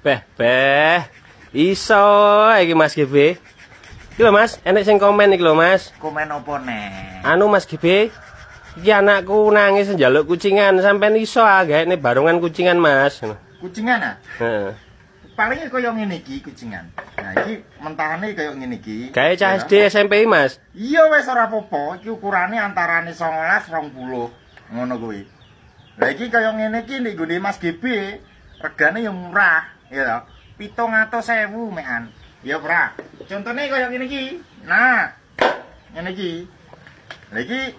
Beh. Iso iki Mas GB. Iki lho Mas, enek sing komen iki lho Mas. Komen opo nek? Anu Mas GB. Iki anakku nangis njaluk kucingan, sampean iso gaene barongan kucingan Mas. Kucingan ah? Heeh. Paling kaya ngene iki kucingan. Nah, iki mentahane kaya ngene iki. Gawe cah SD SMP Mas. Iya wis ora apa-apa, iki ukurane antarane 19 20. Ngono kuwi. Lah iki kaya ngene iki nek nggone Mas GB, regane yang murah, ya to. 700.000 mekan. Ya, Pra. Contone kaya ngene iki. Nah, ngene iki. Lah iki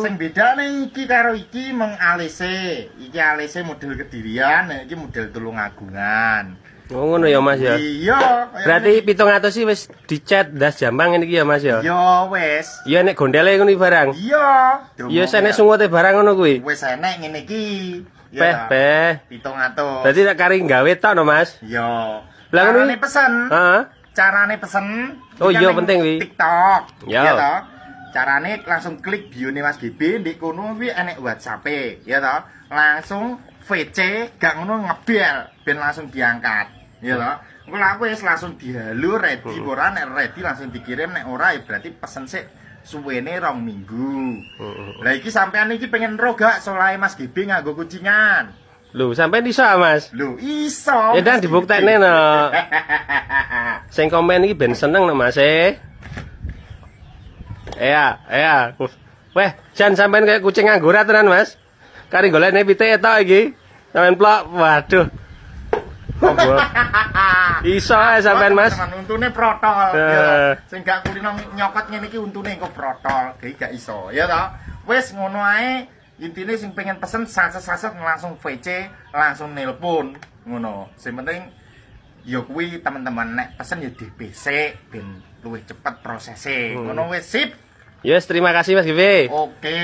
sing bedane iki karo iki meng alise. Iki alise model Kedirian, iki model Tulungagungan. Oh ngono ya Mas ya. Iya. Berarti 700 sih wis dicet ndas jambang ngene iki ya Mas ya. Iya wis. Iya nek gondele ngono barang. Iya. Iya senek sungote barang ngono kuwi. Wis enek ngene iki. Peh. 700. Berarti tak kari gawe tok no Mas. Iya. Lah ngono Carane pesen. Heeh. Carane pesen. Oh iya penting kuwi. TikTok. Iya to. Carane langsung klik bione Mas GB ndek kono kuwi enek WhatsApp-e, ya to. Langsung VC gak ngono ngebel ben langsung diangkat, ya to. Engko lak wis langsung dihalu ready ora nek ready langsung dikirim nek ora ya berarti pesen sik suwene 2 minggu. Lah iki sampean iki pengen ro gak solahe Mas GB nganggo kucingan. Lho, sampean iso Mas? Lho, iso. Ya ndang dibuktekne no. Sing komen iki ben seneng no Mas e. Iya. Weh, jan sampean kayak kucing anggurat tenan Mas. Kari golekne pitike tok iki. Sampean plok. Waduh. Iso ae sampean Mas. Untune protol ya. Sing gak kulino nyokot ngene iki untune engko protol, gak iso. Ya to. Wis ngono ae. Intine sing pengen pesen saset-saset langsung VC, langsung nelpon ngono. Sing penting ya kuwi teman-teman nek pesen ya DPC ben luwih cepet prosese. Ngono wis sip. Yes, terima kasih Mas GB. Oke.